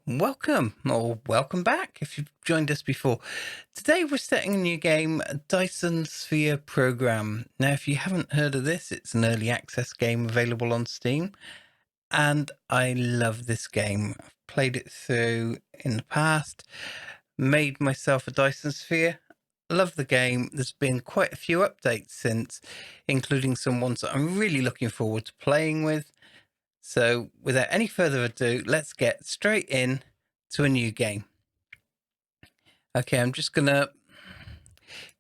Welcome or welcome back if you've joined us before. Today we're starting a new game, Dyson Sphere Program. Now, if you haven't heard of this, it's an early access game available on Steam, and I love this game. I've played it through in the past, made myself a Dyson Sphere. Love the game. There's been quite a few updates since, including some ones that I'm really looking forward to playing with. So without any further ado, let's get straight in to a new game. Okay, I'm just going to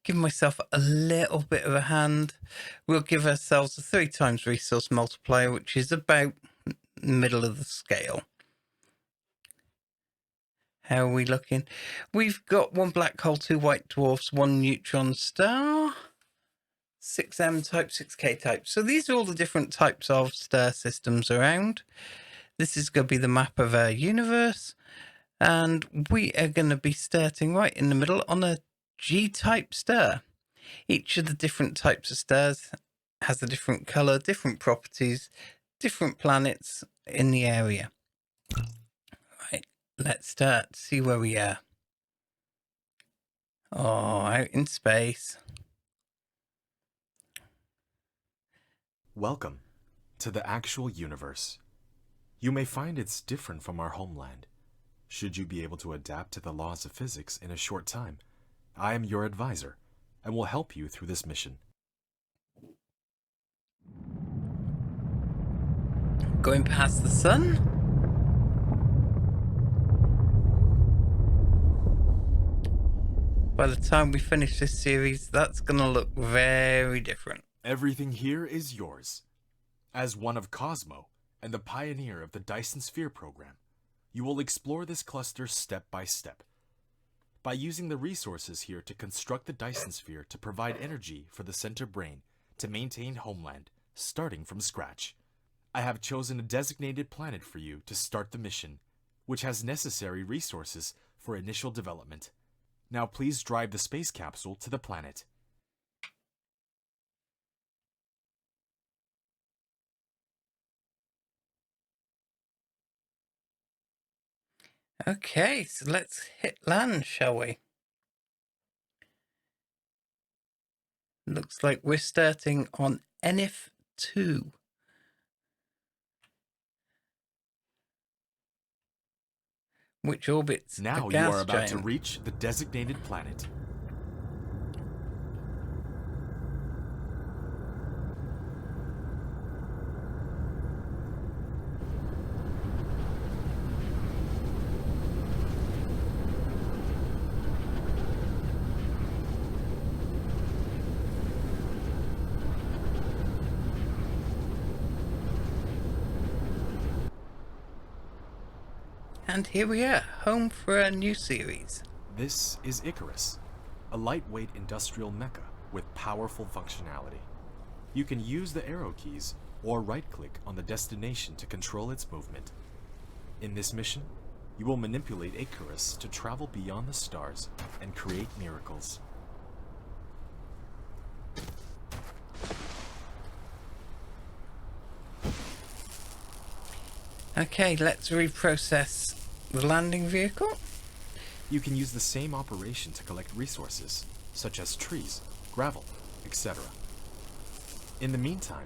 give myself a little bit of a hand. We'll give ourselves a 3 times resource multiplier, which is about middle of the scale. How are we looking? We've got 1 black hole, 2 white dwarfs, 1 neutron star, 6 M type, 6 K type. So these are all the different types of star systems around. This is going to be the map of our universe, and we are going to be starting right in the middle on a G-type star. Each of the different types of stars has a different color, different properties, different planets in the area. Right, let's start, see where we are. Oh, out in space. Welcome to the actual universe. You may find it's different from our homeland. Should you be able to adapt to the laws of physics in a short time, I am your advisor and will help you through this mission. Going past the sun? By the time we finish this series, that's going to look very different. Everything here is yours. As one of Cosmo and the pioneer of the Dyson Sphere Program, you will explore this cluster step by step. By using the resources here to construct the Dyson Sphere to provide energy for the center brain to maintain Homeland, starting from scratch. I have chosen a designated planet for you to start the mission, which has necessary resources for initial development. Now please drive the space capsule to the planet. Okay, so let's hit land, shall we? Looks like we're starting on NF2. Which orbits Now a you are gas about giant. to reach the designated planet. And here we are, home for a new series. This is Icarus, a lightweight industrial mecha with powerful functionality. You can use the arrow keys or right-click on the destination to control its movement. In this mission, you will manipulate Icarus to travel beyond the stars and create miracles. Okay, let's reprocess the landing vehicle. You can use the same operation to collect resources, such as trees, gravel, etc. In the meantime,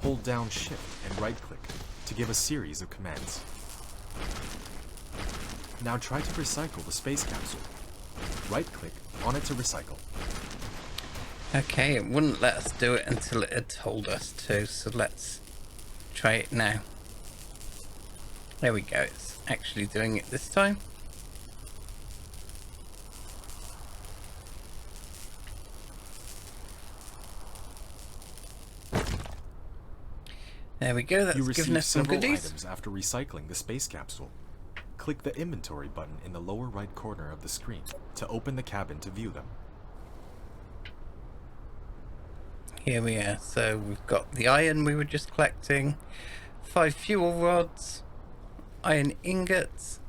hold down Shift and right-click to give a series of commands. Now try to recycle the space capsule. Right-click on it to recycle. Okay, it wouldn't let us do it until it had told us to, so let's try it now. There we go, it's actually doing it this time. There we go, that's You given receive us some several goodies. items after recycling the space capsule. Click the inventory button in the lower right corner of the screen to open the cabin to view them. Here we are, so we've got the iron we were just collecting, 5 fuel rods, iron ingots,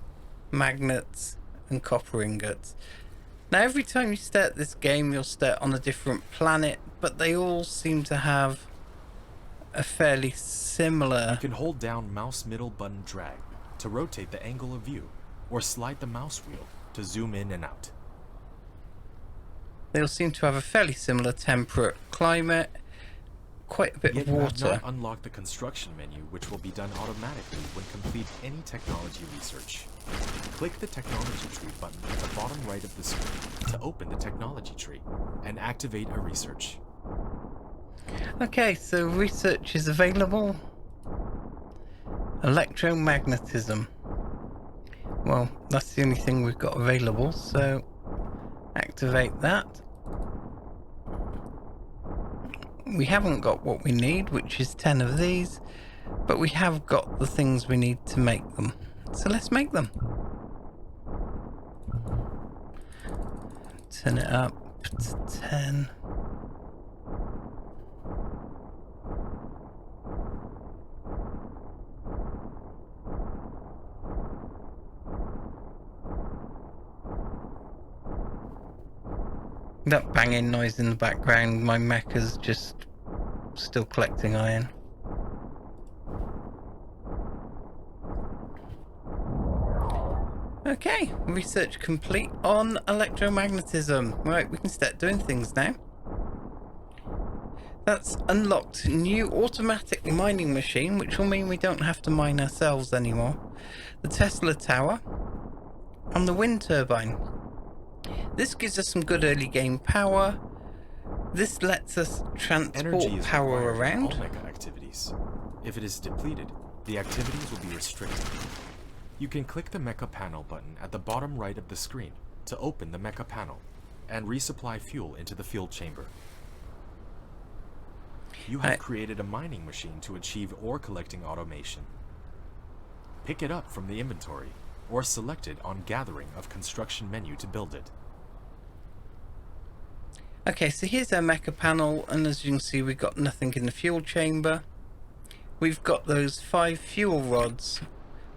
magnets, and copper ingots. Now every time you start this game you'll start on a different planet, but they all seem to have a fairly similar... You can hold down mouse middle button drag to rotate the angle of view, or slide the mouse wheel to zoom in and out. They all seem to have a fairly similar temperate climate, quite a bit Yet of you have water. not unlocked the construction menu, which will be done automatically when complete any technology research. Click the technology tree button at the bottom right of the screen to open the technology tree and activate a research. Okay, so research is available. Electromagnetism. Well, that's the only thing we've got available, so activate that. We haven't got what we need, which is 10 of these, but we have got the things we need to make them. So let's make them. Turn it up to 10. That banging noise in the background, my mecha's just still collecting iron. Okay, research complete on electromagnetism. Right, we can start doing things now. That's unlocked new automatic mining machine, which will mean we don't have to mine ourselves anymore. The Tesla tower and the wind turbine. This gives us some good early game power. This lets us transport Energy is power required in all around. mecha activities. If it is depleted, the activities will be restricted. You can click the mecha panel button at the bottom right of the screen to open the mecha panel and resupply fuel into the fuel chamber. You have created a mining machine to achieve ore collecting automation. Pick it up from the inventory or select it on Gathering of Construction menu to build it. Okay, so here's our mecha panel, and as you can see, we've got nothing in the fuel chamber. We've got those 5 fuel rods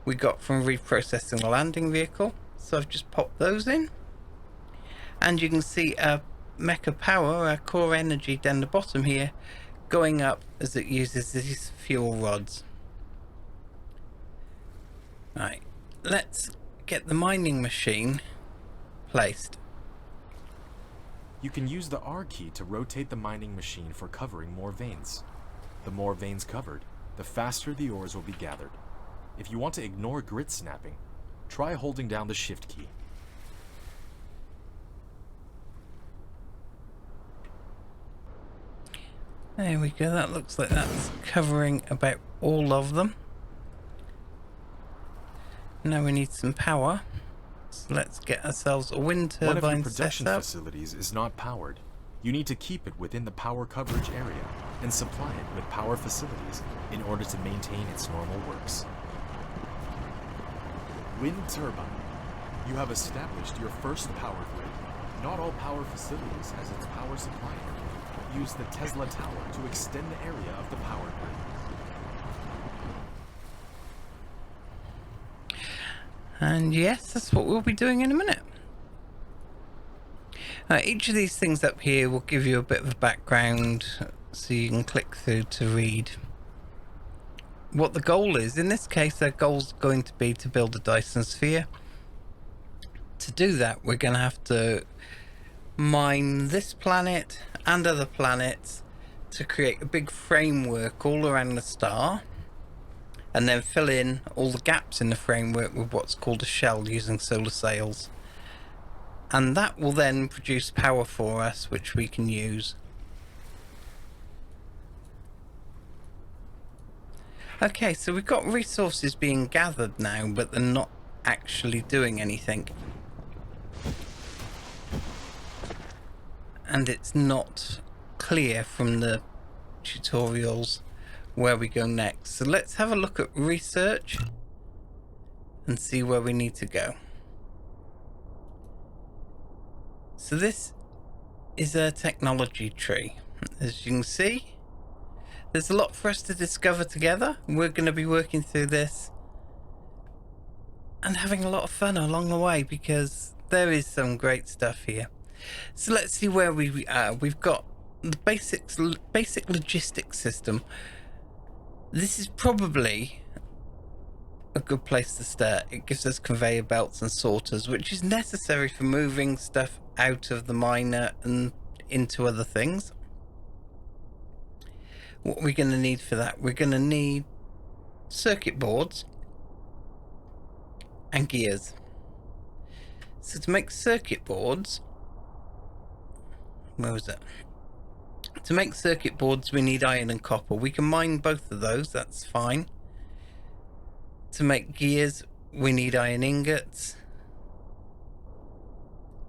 we got from reprocessing the landing vehicle, so I've just popped those in. And you can see our mecha power, our core energy down the bottom here, going up as it uses these fuel rods. Right, let's get the mining machine placed. You can use the R key to rotate the mining machine for covering more veins. The more veins covered, the faster the ores will be gathered. If you want to ignore grit snapping, try holding down the Shift key. There we go, that looks like that's covering about all of them. Now we need some power. So let's get ourselves a wind turbine set up. One of your production facilities is not powered. You need to keep it within the power coverage area and supply it with power facilities in order to maintain its normal works. Wind turbine. You have established your first power grid. Not all power facilities has its power supplier. Use the Tesla tower to extend the area of the power grid. And yes, that's what we'll be doing in a minute. Each of these things up here will give you a bit of a background so you can click through to read what the goal is. In this case, our goal's going to be to build a Dyson Sphere. To do that, we're going to have to mine this planet and other planets to create a big framework all around the star, and then fill in all the gaps in the framework with what's called a shell using solar sails. And that will then produce power for us, which we can use. Okay, so we've got resources being gathered now, but they're not actually doing anything. And it's not clear from the tutorials where we go next. So let's have a look at research and see where we need to go. So this is a technology tree. As you can see, there's a lot for us to discover together. We're going to be working through this and having a lot of fun along the way, because there is some great stuff here. So let's see where we are. We've got the basic logistics system. This is probably a good place to start. It gives us conveyor belts and sorters, which is necessary for moving stuff out of the miner and into other things. What we're going to need for that, we're going to need circuit boards and gears. So to make circuit boards, where was it? To make circuit boards, we need iron and copper. We can mine both of those, that's fine. To make gears, we need iron ingots.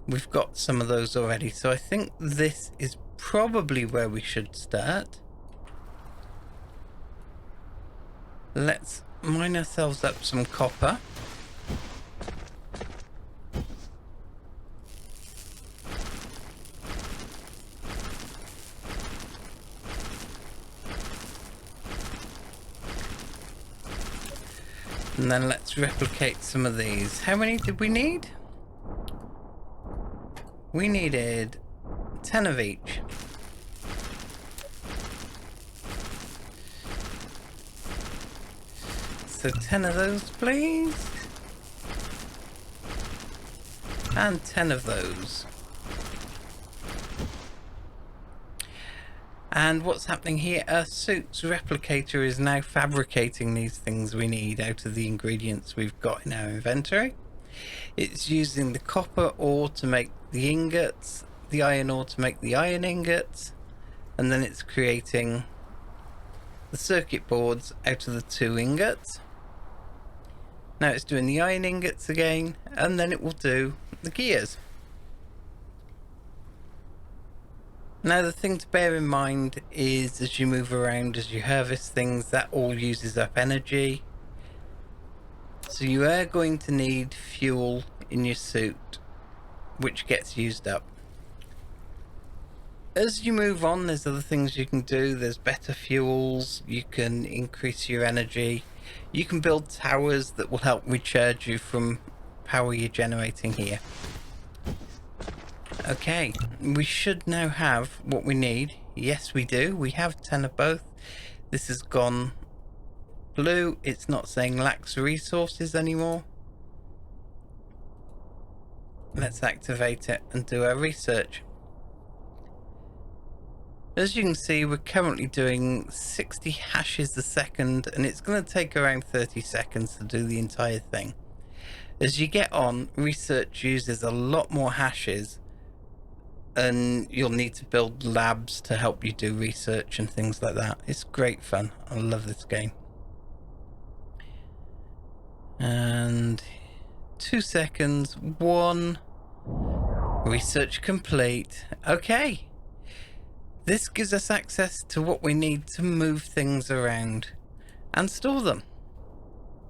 We've got some of those already, so I think this is probably where we should start. Let's mine ourselves up some copper. And then let's replicate some of these. How many did we need? We needed 10 of each. So 10 of those, please. And 10 of those. And what's happening here? Our suit's replicator is now fabricating these things we need out of the ingredients we've got in our inventory. It's using the copper ore to make the ingots, the iron ore to make the iron ingots, and then it's creating the circuit boards out of the 2 ingots. Now it's doing the iron ingots again, and then it will do the gears. Now the thing to bear in mind is as you move around, as you harvest things, that all uses up energy. So you are going to need fuel in your suit, which gets used up. As you move on, there's other things you can do. There's better fuels, you can increase your energy, you can build towers that will help recharge you from power you're generating here. Okay, we should now have what we need. Yes, we do. We have 10 of both. This has gone blue. It's not saying lacks resources anymore. Let's activate it and do our research. As you can see, we're currently doing 60 hashes a second, and it's going to take around 30 seconds to do the entire thing. As you get on, research uses a lot more hashes, and you'll need to build labs to help you do research and things like that. It's great fun. I love this game. And 2 seconds. 1. Research complete. Okay. This gives us access to what we need to move things around and store them.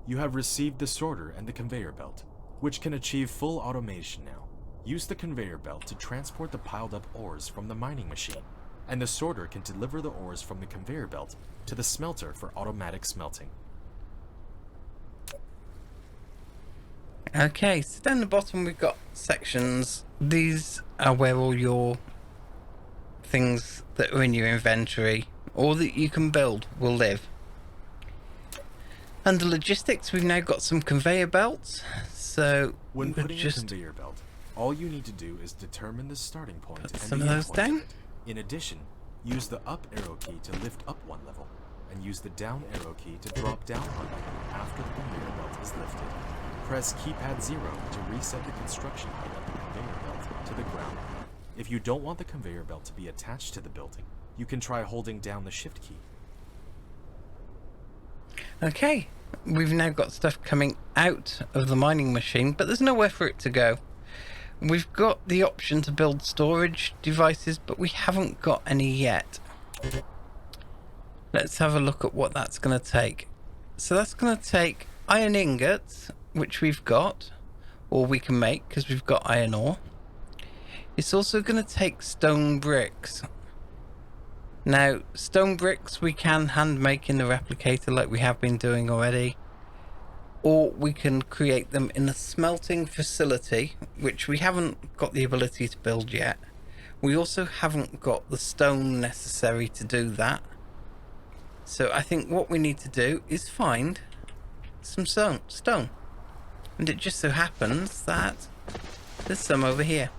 You have received the sorter and the conveyor belt, which can achieve full automation now. Use the conveyor belt to transport the piled up ores from the mining machine, and the sorter can deliver the ores from the conveyor belt to the smelter for automatic smelting. Okay, so down the bottom we've got sections. These are where all your things that are in your inventory or that you can build will live. Under logistics, we've now got some conveyor belts. So when putting a conveyor belt, all you need to do is determine the starting point and some the of end those point down. of it. In addition, use the up arrow key to lift up 1 level, and use the down arrow key to drop down 1 level after the conveyor belt is lifted. Press keypad 0 to reset the construction height of the conveyor belt to the ground. If you don't want the conveyor belt to be attached to the building, you can try holding down the shift key. Okay, we've now got stuff coming out of the mining machine, but there's nowhere for it to go. We've got the option to build storage devices, but we haven't got any yet. Let's have a look at what that's going to take. So that's going to take iron ingots, which we've got, or we can make because we've got iron ore. It's also going to take stone bricks. Now, stone bricks we can hand make in the replicator like we have been doing already, or we can create them in a smelting facility, which we haven't got the ability to build yet. We also haven't got the stone necessary to do that. So I think what we need to do is find some stone. And it just so happens that there's some over here.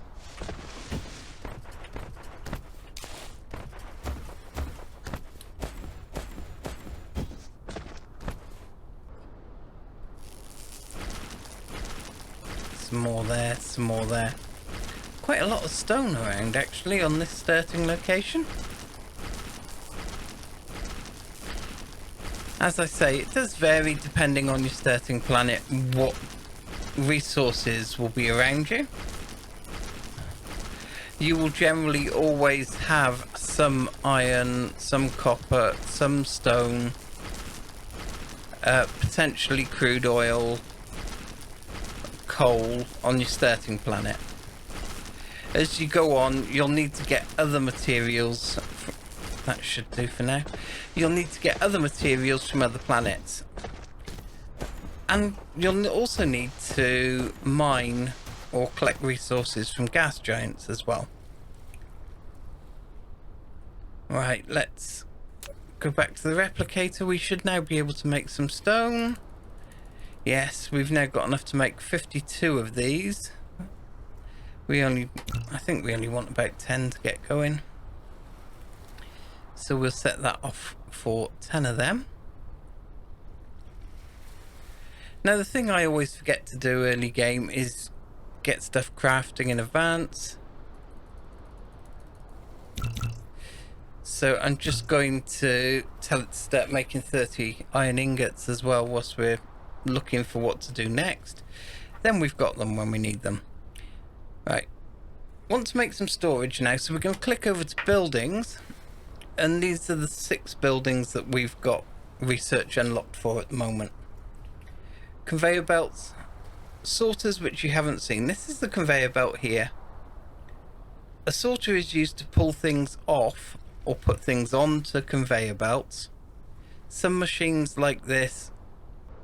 Some more there, some more there. Quite a lot of stone around, actually, on this starting location. As I say, it does vary depending on your starting planet, what resources will be around you. You will generally always have some iron, some copper, some stone, potentially crude oil, coal on your starting planet. As you go on, you'll need to get other materials. That should do for now. You'll need to get other materials from other planets. And you'll also need to mine or collect resources from gas giants as well. Right, let's go back to the replicator. We should now be able to make some stone. Yes, we've now got enough to make 52 of these. I think we only want about 10 to get going. So we'll set that off for 10 of them. Now the thing I always forget to do early game is get stuff crafting in advance. So I'm just going to tell it to start making 30 iron ingots as well whilst we're looking for what to do next. Then we've got them when we need them. Right, want to make some storage now, so we're going to click over to buildings, and these are the 6 buildings that we've got research unlocked for at the moment. Conveyor belts, sorters, which you haven't seen. This is the conveyor belt here. A sorter is used to pull things off or put things onto conveyor belts. Some machines like this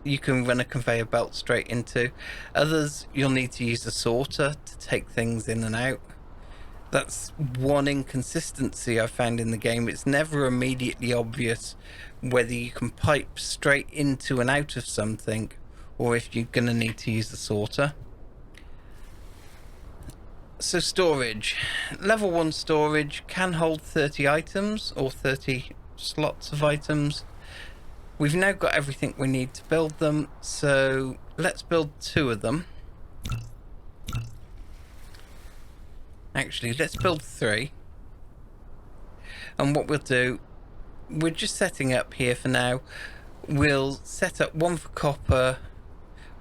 you can run a conveyor belt straight into. Others you'll need to use a sorter to take things in and out. That's one inconsistency I found in the game. It's never immediately obvious whether you can pipe straight into and out of something or if you're going to need to use the sorter. So storage. Level 1 storage can hold 30 items or 30 slots of items. We've now got everything we need to build them, so let's build 2 of them. Actually, let's build 3. And what we'll do, we're just setting up here for now. We'll set up 1 for copper,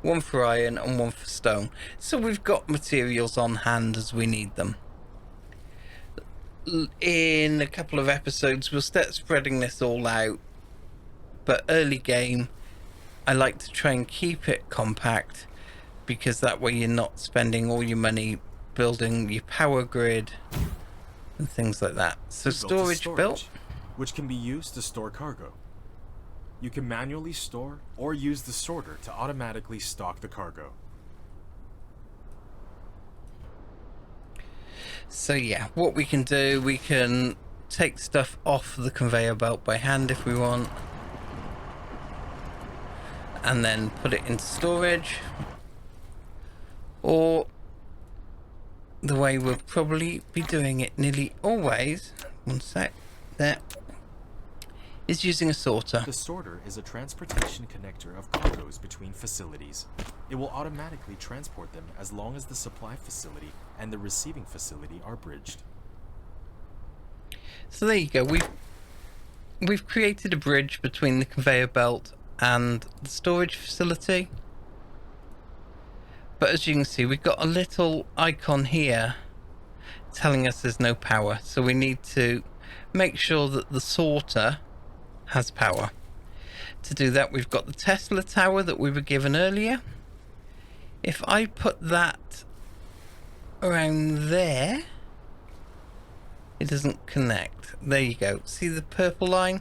1 for iron, and 1 for stone. So we've got materials on hand as we need them. In a couple of episodes, we'll start spreading this all out. But early game, I like to try and keep it compact, because that way you're not spending all your money building your power grid and things like that. So storage built, which can be used to store cargo. You can manually store or use the sorter to automatically stock the cargo. So yeah, what we can do, we can take stuff off the conveyor belt by hand if we want, and then put it into storage. Or the way we'll probably be doing it nearly always, one sec, there, is using a sorter. The sorter is a transportation connector of cargoes between facilities. It will automatically transport them as long as the supply facility and the receiving facility are bridged. So there you go, we've created a bridge between the conveyor belt and the storage facility. But as you can see, we've got a little icon here telling us there's no power. So we need to make sure that the sorter has power. To do that, we've got the Tesla tower that we were given earlier. If I put that around there, it doesn't connect. There you go. See the purple line?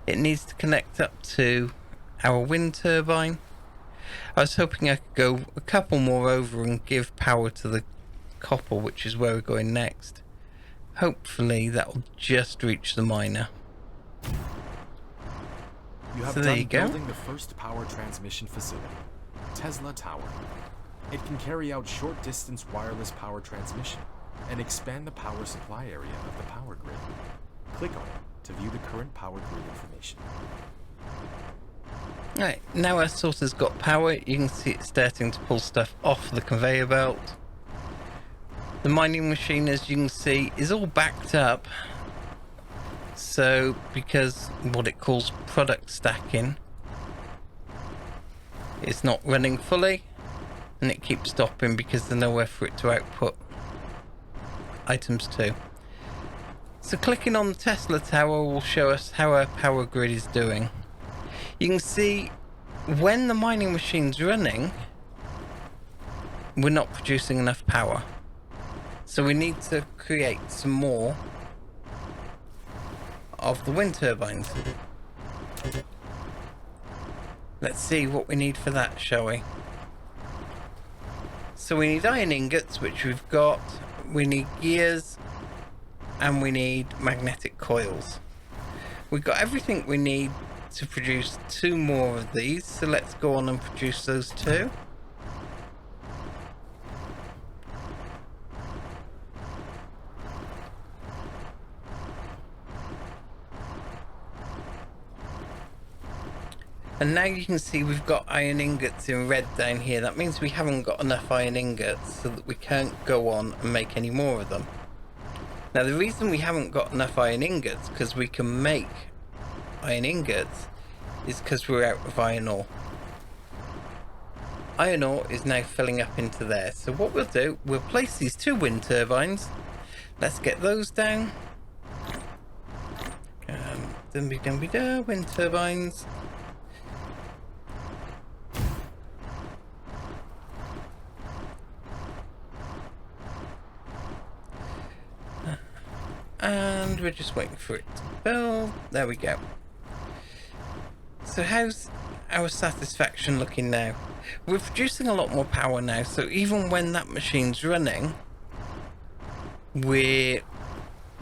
It needs to connect up to our wind turbine. I was hoping I could go a couple more over and give power to the copper, which is where we're going next. Hopefully that will just reach the miner. You have So there you done go. building the first power transmission facility, Tesla Tower. It can carry out short-distance wireless power transmission and expand the power supply area of the power grid. Click on it to view the current power grid information. Right, now our sorter's got power, you can see it starting to pull stuff off the conveyor belt. The mining machine, as you can see, is all backed up. So, because what it calls product stacking, it's not running fully, and it keeps stopping because there's nowhere for it to output items to. So clicking on the Tesla Tower will show us how our power grid is doing. You can see when the mining machine's running, we're not producing enough power. So we need to create some more of the wind turbines. Let's see what we need for that, shall we? So we need iron ingots, which we've got. We need gears, and we need magnetic coils. We've got everything we need to produce 2 more of these, so let's go on and produce those 2. And now you can see we've got iron ingots in red down here. That means we haven't got enough iron ingots so that we can't go on and make any more of them. Now the reason we haven't got enough iron ingots, because we can make iron ingots, is because we're out of iron ore. Iron ore is now filling up into there. So what we'll do, we'll place these 2 wind turbines. Let's get those down. Wind turbines. And we're just waiting for it to build. There we go. So how's our satisfaction looking now? We're producing a lot more power now, so even when that machine's running, we're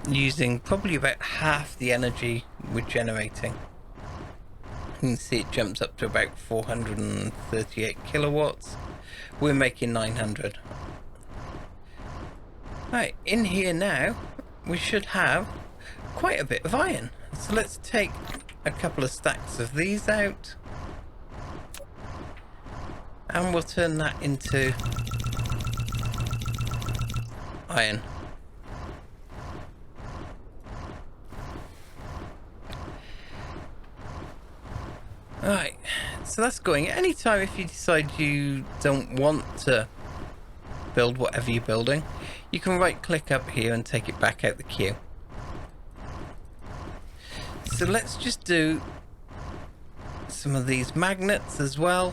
using probably about half the energy we're generating. You can see it jumps up to about 438 kilowatts. We're making 900. Right, in here now, we should have quite a bit of iron. So let's take a couple of stacks of these out, and we'll turn that into iron. Alright, so that's going. Anytime if you decide you don't want to build whatever you're building, you can right click up here and take it back out the queue. So let's just do some of these magnets as well,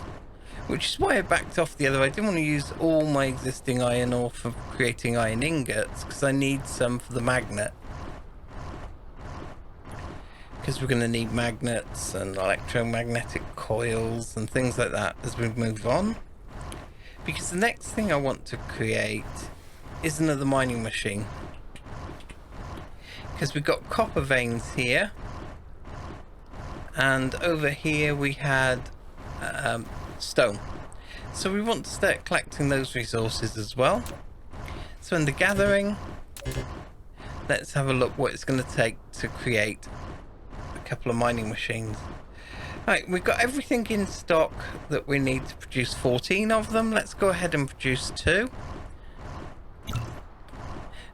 which is why I backed off the other. I didn't want to use all my existing iron ore for creating iron ingots, because I need some for the magnet. Because we're going to need magnets and electromagnetic coils and things like that as we move on. Because the next thing I want to create is another mining machine. Because we've got copper veins here. And over here we had stone. So we want to start collecting those resources as well. So in the gathering, let's have a look what it's going to take to create a couple of mining machines. Right, we've got everything in stock that we need to produce 14 of them. Let's go ahead and produce 2.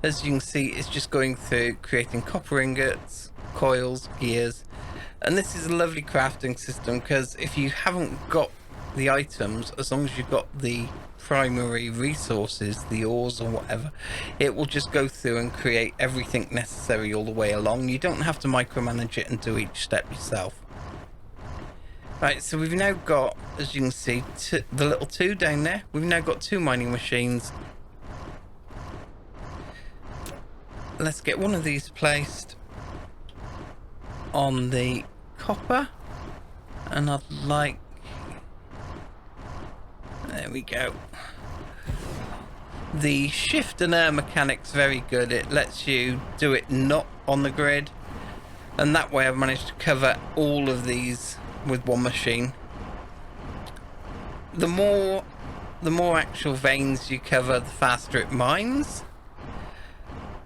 As you can see, it's just going through creating copper ingots, coils, gears. And this is a lovely crafting system, because if you haven't got the items, as long as you've got the primary resources, the ores or whatever, it will just go through and create everything necessary all the way along. You don't have to micromanage it and do each step yourself. Right, so we've now got, as you can see, the little 2 down there. We've now got 2 mining machines. Let's get one of these placed on the copper, and I'd like, there we go. The shift and air mechanic's very good. It lets you do it not on the grid, and that way I've managed to cover all of these with one machine. The more actual veins you cover, the faster it mines.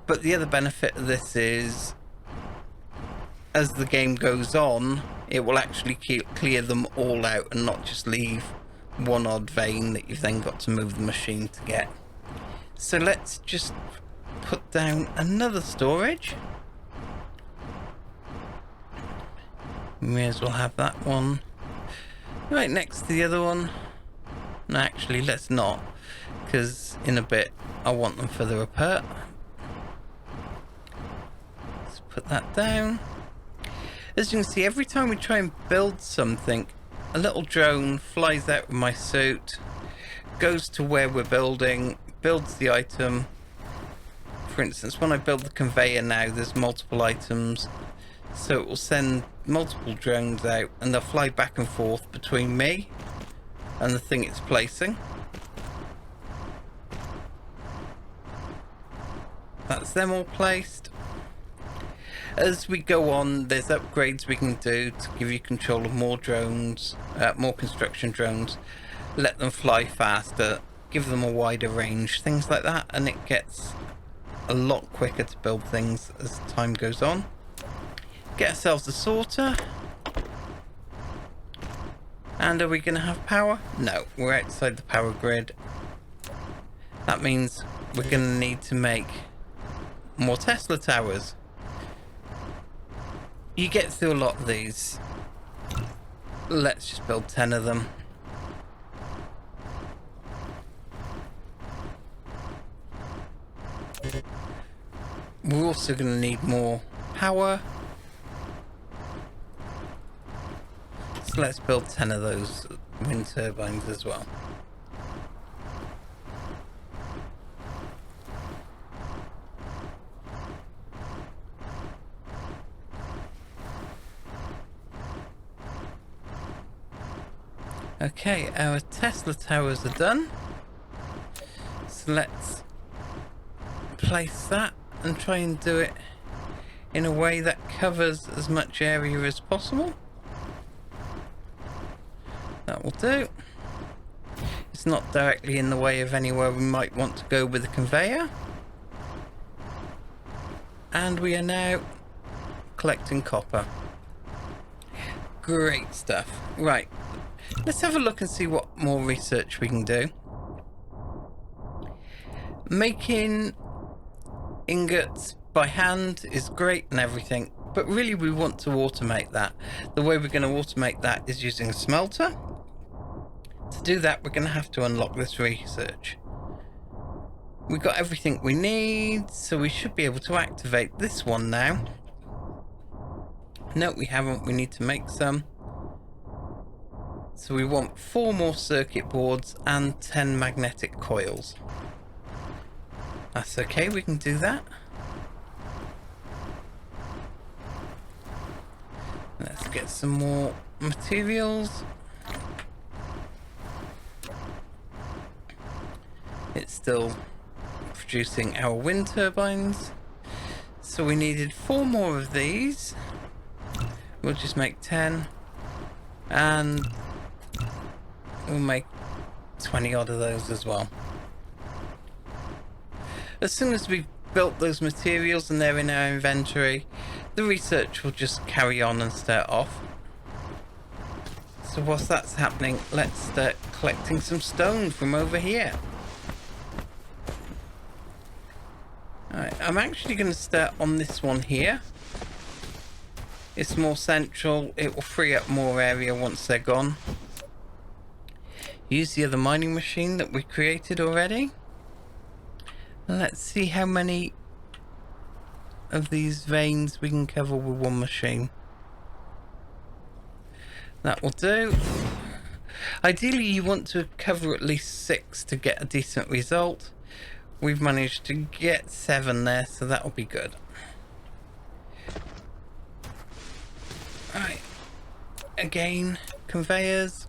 But the other benefit of this is, as the game goes on, it will actually clear them all out and not just leave one odd vein that you've then got to move the machine to get. So let's just put down another storage. We may as well have that one right next to the other one. No, actually, let's not, because in a bit I want them for the repair. Let's put that down. As you can see, every time we try and build something, a little drone flies out of my suit, goes to where we're building, builds the item. For instance, when I build the conveyor now, there's multiple items, so it will send multiple drones out and they'll fly back and forth between me and the thing it's placing. That's them all placed. As we go on, there's upgrades we can do to give you control of more drones, more construction drones, let them fly faster, give them a wider range, things like that, and it gets a lot quicker to build things as time goes on. Get ourselves a sorter. And are we going to have power? No, we're outside the power grid. That means we're going to need to make more Tesla towers. You get through a lot of these. Let's just build 10 of them. We're also going to need more power. So let's build 10 of those wind turbines as well. Okay, our Tesla towers are done. So let's place that and try and do it in a way that covers as much area as possible. That will do. It's not directly in the way of anywhere we might want to go with the conveyor. And we are now collecting copper. Great stuff. Right. Let's have a look and see what more research we can do. Making ingots by hand is great and everything, but really we want to automate that. The way we're going to automate that is using a smelter. To do that, we're going to have to unlock this research. We've got everything we need, so we should be able to activate this one now. No, we haven't. We need to make some. So we want 4 more circuit boards and 10 magnetic coils. That's okay, we can do that. Let's get some more materials. It's still producing our wind turbines. So we needed 4 more of these. We'll just make 10. And we'll make 20 odd of those as well. As soon as we've built those materials and they're in our inventory, the research will just carry on and start off. So whilst that's happening, let's start collecting some stone from over here. Alright, I'm actually going to start on this one here. It's more central, it will free up more area once they're gone. Use the other mining machine that we created already. Let's see how many of these veins we can cover with one machine. That will do. Ideally you want to cover at least 6 to get a decent result. We've managed to get 7 there, so that'll be good. Alright. Again, conveyors.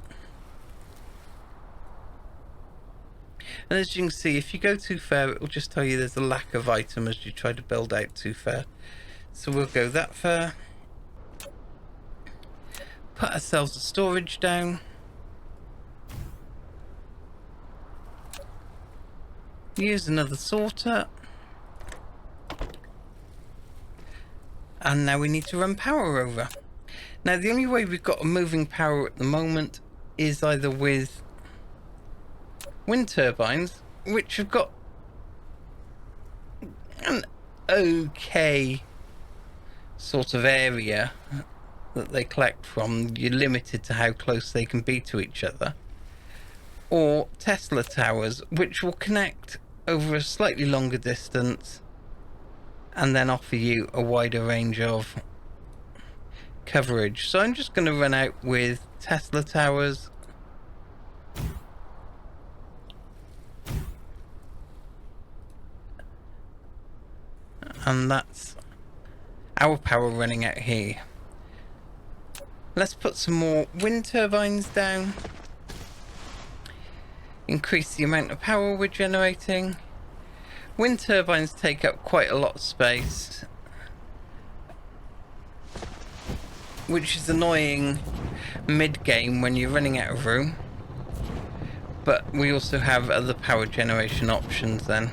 And as you can see, if you go too far, it will just tell you there's a lack of item as you try to build out too far. So we'll go that far. Put ourselves a storage down. Use another sorter. And now we need to run power over. Now the only way we've got a moving power at the moment is either with wind turbines, which have got an okay sort of area that they collect from. You're limited to how close they can be to each other. Or Tesla towers, which will connect over a slightly longer distance and then offer you a wider range of coverage. So I'm just going to run out with Tesla towers. And that's our power running out here. Let's put some more wind turbines down. Increase the amount of power we're generating. Wind turbines take up quite a lot of space, which is annoying mid-game when you're running out of room. But we also have other power generation options then.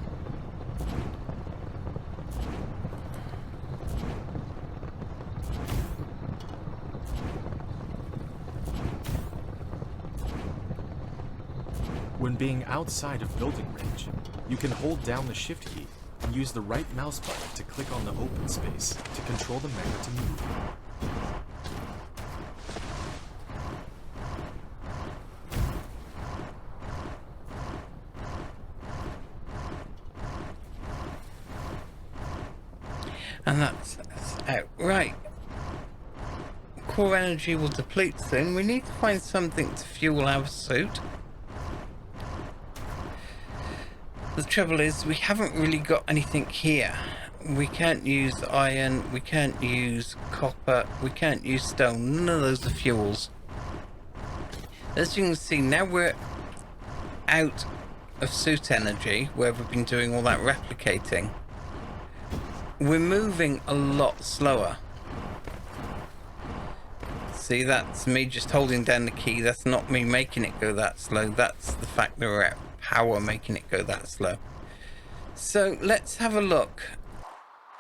When being outside of building range, you can hold down the shift key and use the right mouse button to click on the open space to control the mega to move. And that's out. Right. Core energy will deplete soon. We need to find something to fuel our suit. The trouble is, we haven't really got anything here. We can't use iron, we can't use copper, we can't use stone. None of those are fuels. As you can see, now we're out of suit energy, where we've been doing all that replicating. We're moving a lot slower. See, that's me just holding down the key. That's not me making it go that slow. That's the fact that we're at power making it go that slow. So let's have a look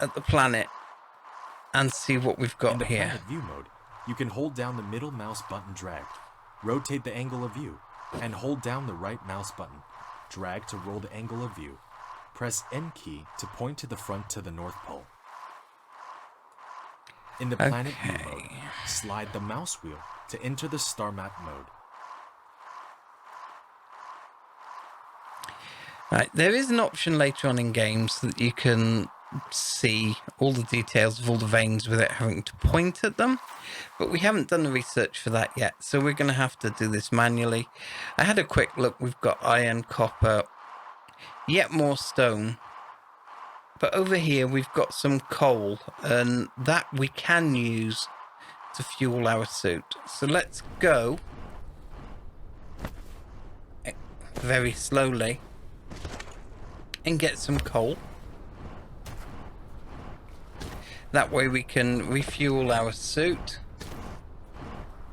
at the planet and see what we've got In the here. planet view mode, you can hold down the middle mouse button drag, rotate the angle of view, and hold down the right mouse button, drag to roll the angle of view. Press N key to point to the front to the North Pole. In the planet view mode, slide the mouse wheel to enter the star map mode. Right, there is an option later on in games that you can see all the details of all the veins without having to point at them, but we haven't done the research for that yet, so we're going to have to do this manually. I had a quick look. We've got iron, copper, yet more stone, but over here we've got some coal, and that we can use to fuel our suit. So let's go very slowly and get some coal. That way we can refuel our suit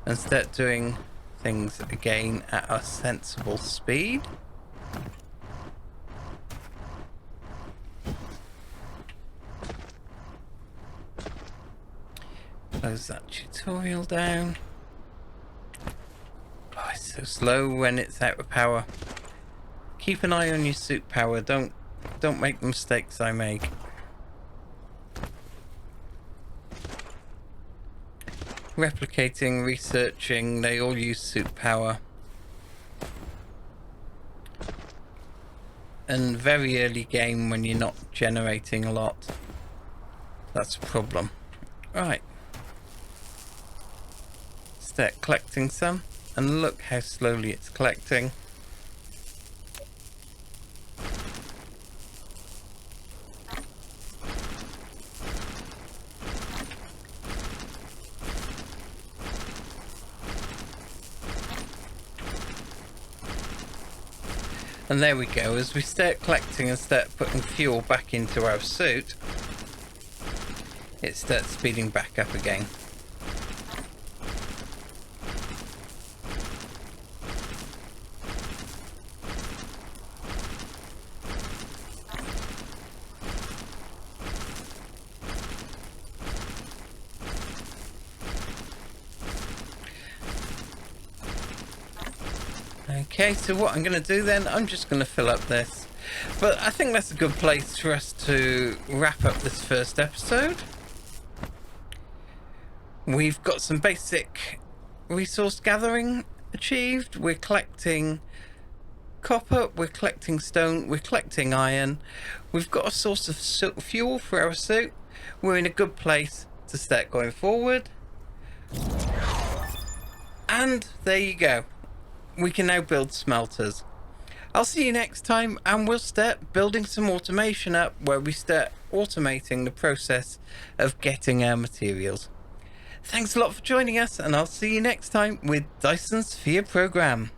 and start doing things again at a sensible speed. Close that tutorial down. Oh, it's so slow when it's out of power. Keep an eye on your suit power. Don't make the mistakes I make. Replicating, researching, they all use suit power. And very early game when you're not generating a lot, that's a problem. Right. Start collecting some, and look how slowly it's collecting. And there we go. As we start collecting and start putting fuel back into our suit, it starts speeding back up again. Okay, so what I'm going to do then, I'm just going to fill up this. But I think that's a good place for us to wrap up this first episode. We've got some basic resource gathering achieved. We're collecting copper, we're collecting stone, we're collecting iron. We've got a source of fuel for our suit. We're in a good place to start going forward. And there you go. We can now build smelters. I'll see you next time, and we'll start building some automation up where we start automating the process of getting our materials. Thanks a lot for joining us, and I'll see you next time with Dyson Sphere Program.